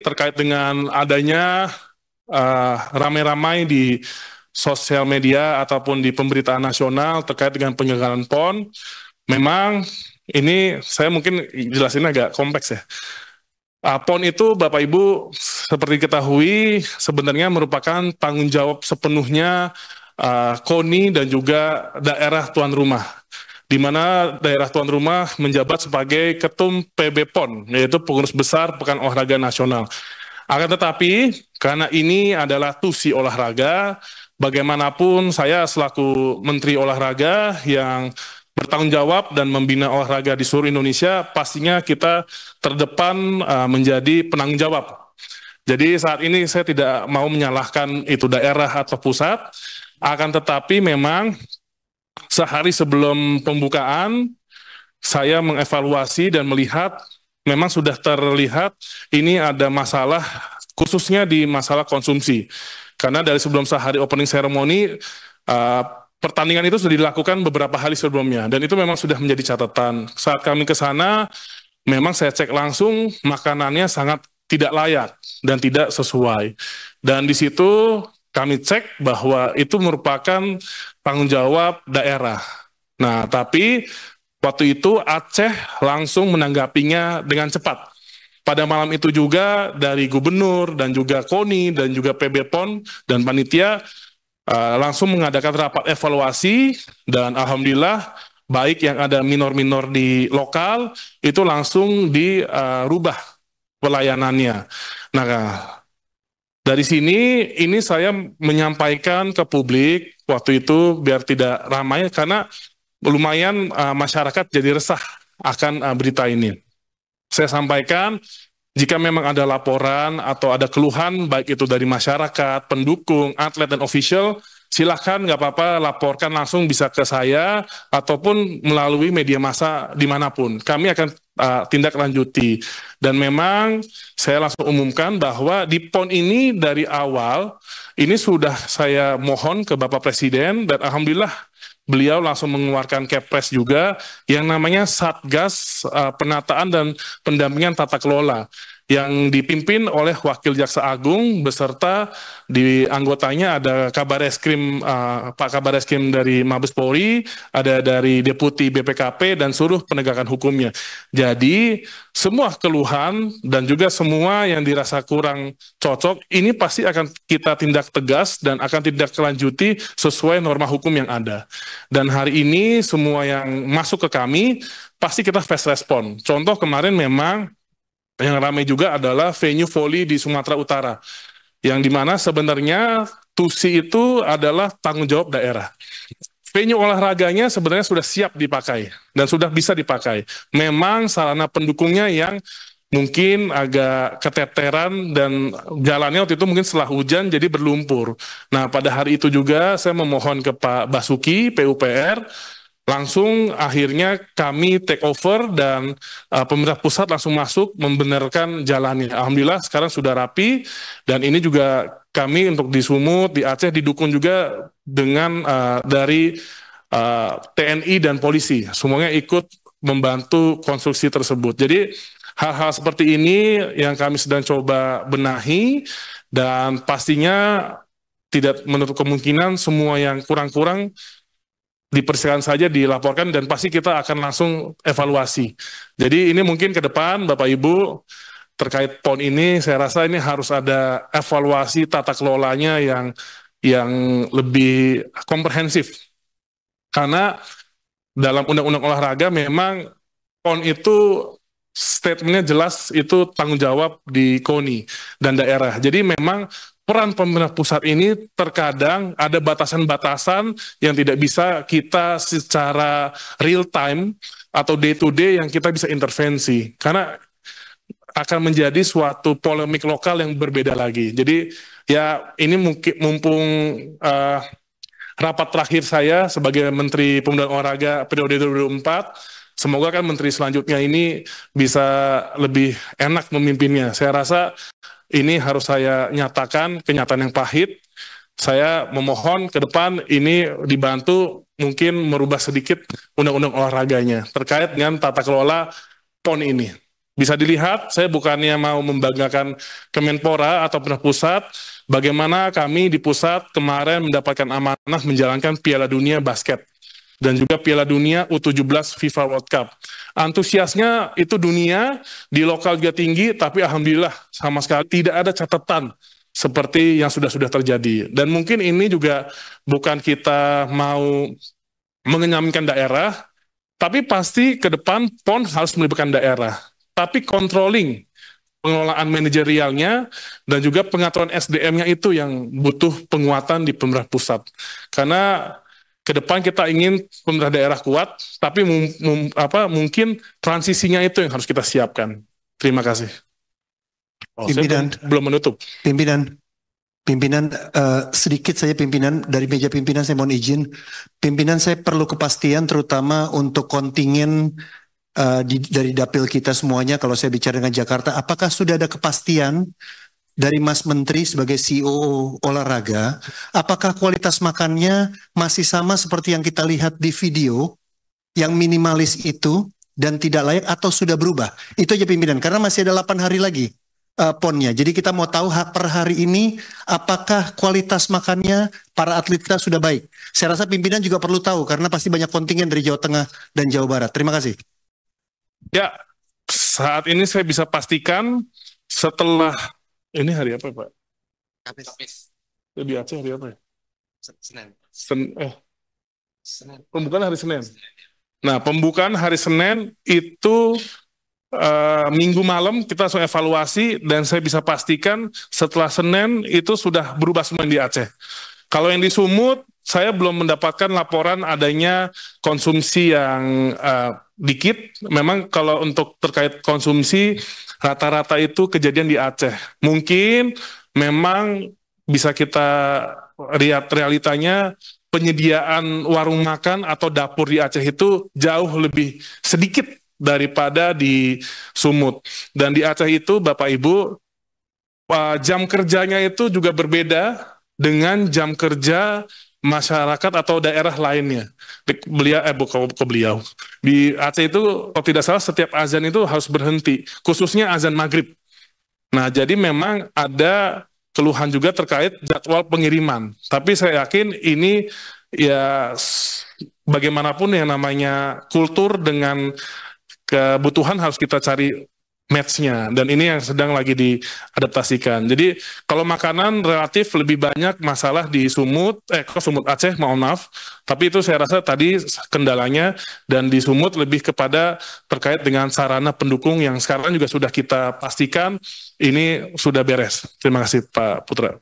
terkait dengan adanya ramai-ramai di sosial media ataupun di pemberitaan nasional terkait dengan penyelenggaraan PON. Memang ini saya mungkin jelasin agak kompleks ya. PON itu Bapak Ibu seperti ketahui sebenarnya merupakan tanggung jawab sepenuhnya KONI dan juga daerah tuan rumah, di mana daerah tuan rumah menjabat sebagai Ketum PB PON, yaitu Pengurus Besar Pekan Olahraga Nasional. Akan tetapi, karena ini adalah TUSI olahraga, bagaimanapun saya selaku Menteri Olahraga yang bertanggung jawab dan membina olahraga di seluruh Indonesia, pastinya kita terdepan menjadi penanggung jawab. Jadi saat ini saya tidak mau menyalahkan itu daerah atau pusat, akan tetapi memang sehari sebelum pembukaan, saya mengevaluasi dan melihat memang sudah terlihat ini ada masalah khususnya di masalah konsumsi. Karena dari sebelum sehari opening ceremony, pertandingan itu sudah dilakukan beberapa hari sebelumnya. Dan itu memang sudah menjadi catatan. Saat kami ke sana, memang saya cek langsung makanannya sangat tidak layak dan tidak sesuai. Dan di situ kami cek bahwa itu merupakan tanggung jawab daerah. Nah, tapi waktu itu Aceh langsung menanggapinya dengan cepat. Pada malam itu juga dari gubernur dan juga KONI dan juga PB PON dan panitia langsung mengadakan rapat evaluasi dan alhamdulillah baik yang ada minor-minor di lokal itu langsung dirubah pelayanannya. Nah, dari sini ini saya menyampaikan ke publik waktu itu biar tidak ramai karena lumayan masyarakat jadi resah akan berita ini. Saya sampaikan, jika memang ada laporan atau ada keluhan, baik itu dari masyarakat, pendukung, atlet, dan official, silakan nggak apa-apa laporkan langsung bisa ke saya ataupun melalui media massa dimanapun. Kami akan tindak lanjuti. Dan memang saya langsung umumkan bahwa di PON ini dari awal, ini sudah saya mohon ke Bapak Presiden dan alhamdulillah beliau langsung mengeluarkan Kepres juga yang namanya Satgas Penataan dan Pendampingan Tata Kelola yang dipimpin oleh Wakil Jaksa Agung beserta di anggotanya ada Pak Kabar Eskrim dari Mabes Polri, ada dari Deputi BPKP dan seluruh penegakan hukumnya. Jadi semua keluhan dan juga semua yang dirasa kurang cocok ini pasti akan kita tindak tegas dan akan tindak lanjuti sesuai norma hukum yang ada. Dan hari ini semua yang masuk ke kami pasti kita fast respon. Contoh kemarin memang yang ramai juga adalah venue voli di Sumatera Utara, yang dimana sebenarnya TUSI itu adalah tanggung jawab daerah. Venue olahraganya sebenarnya sudah siap dipakai dan sudah bisa dipakai. Memang sarana pendukungnya yang mungkin agak keteteran dan jalannya waktu itu mungkin setelah hujan jadi berlumpur. Nah pada hari itu juga saya memohon ke Pak Basuki PUPR langsung akhirnya kami take over dan pemerintah pusat langsung masuk membenarkan jalannya. Alhamdulillah sekarang sudah rapi dan ini juga kami untuk di Sumut, di Aceh didukung juga dengan dari TNI dan polisi. Semuanya ikut membantu konstruksi tersebut. Jadi hal-hal seperti ini yang kami sedang coba benahi dan pastinya tidak menutup kemungkinan semua yang kurang-kurang dipersilakan saja dilaporkan dan pasti kita akan langsung evaluasi. Jadi ini mungkin ke depan Bapak Ibu terkait PON ini saya rasa ini harus ada evaluasi tata kelolanya yang lebih komprehensif. Karena dalam undang-undang olahraga memang PON itu statementnya jelas itu tanggung jawab di KONI dan daerah. Jadi memang peran pemerintah pusat ini terkadang ada batasan-batasan yang tidak bisa kita secara real time atau day to day yang kita bisa intervensi. Karena akan menjadi suatu polemik lokal yang berbeda lagi. Jadi ya ini mungkin mumpung rapat terakhir saya sebagai Menteri Pemuda dan Olahraga periode 2024, semoga kan menteri selanjutnya ini bisa lebih enak memimpinnya. Saya rasa ini harus saya nyatakan kenyataan yang pahit. Saya memohon ke depan ini dibantu mungkin merubah sedikit undang-undang olahraganya terkait dengan tata kelola PON ini. Bisa dilihat, saya bukannya mau membanggakan Kemenpora atau pemerintah pusat, bagaimana kami di pusat kemarin mendapatkan amanah menjalankan Piala Dunia Basket dan juga Piala Dunia U17 FIFA World Cup. Antusiasnya itu dunia, di lokal juga tinggi, tapi alhamdulillah sama sekali tidak ada catatan seperti yang sudah-sudah terjadi. Dan mungkin ini juga bukan kita mau mengenyamkan daerah, tapi pasti ke depan PON harus melibatkan daerah. Tapi controlling, pengelolaan manajerialnya, dan juga pengaturan SDM-nya itu yang butuh penguatan di pemerintah pusat. Karena ke depan kita ingin pemerintah daerah kuat, tapi mungkin transisinya itu yang harus kita siapkan. Terima kasih. Pimpinan, saya belum menutup. Pimpinan, sedikit saya pimpinan, dari meja pimpinan saya mohon izin. Pimpinan, saya perlu kepastian terutama untuk kontingen dari dapil kita semuanya. Kalau saya bicara dengan Jakarta, apakah sudah ada kepastian dari Mas Menteri sebagai CEO olahraga, apakah kualitas makannya masih sama seperti yang kita lihat di video, yang minimalis itu dan tidak layak, atau sudah berubah? Itu aja pimpinan, karena masih ada 8 hari lagi PON-nya. Jadi kita mau tahu per hari ini apakah kualitas makannya para atlet kita sudah baik. Saya rasa pimpinan juga perlu tahu karena pasti banyak kontingen dari Jawa Tengah dan Jawa Barat. Terima kasih. Ya, saat ini saya bisa pastikan setelah ini hari apa, Pak? Kamis. Di Aceh hari apa ya? Senin. Senin. Pembukaan hari Senin. Nah, pembukaan hari Senin itu Minggu malam kita langsung evaluasi dan saya bisa pastikan setelah Senin itu sudah berubah semua yang di Aceh. Kalau yang di Sumut, saya belum mendapatkan laporan adanya konsumsi yang dikit. Memang kalau untuk terkait konsumsi, rata-rata itu kejadian di Aceh. Mungkin memang bisa kita lihat realitanya, penyediaan warung makan atau dapur di Aceh itu jauh lebih sedikit daripada di Sumut. Dan di Aceh itu, Bapak Ibu, jam kerjanya itu juga berbeda dengan jam kerja masyarakat atau daerah lainnya. Beliau di Aceh itu kalau tidak salah setiap azan itu harus berhenti, khususnya azan maghrib. Nah, jadi memang ada keluhan juga terkait jadwal pengiriman. Tapi saya yakin ini ya bagaimanapun yang namanya kultur dengan kebutuhan harus kita cari match-nya, dan ini yang sedang lagi diadaptasikan. Jadi kalau makanan relatif lebih banyak masalah di Sumut Aceh, mohon maaf, tapi itu saya rasa tadi kendalanya, dan di Sumut lebih kepada terkait dengan sarana pendukung yang sekarang juga sudah kita pastikan ini sudah beres. Terima kasih Pak Putra.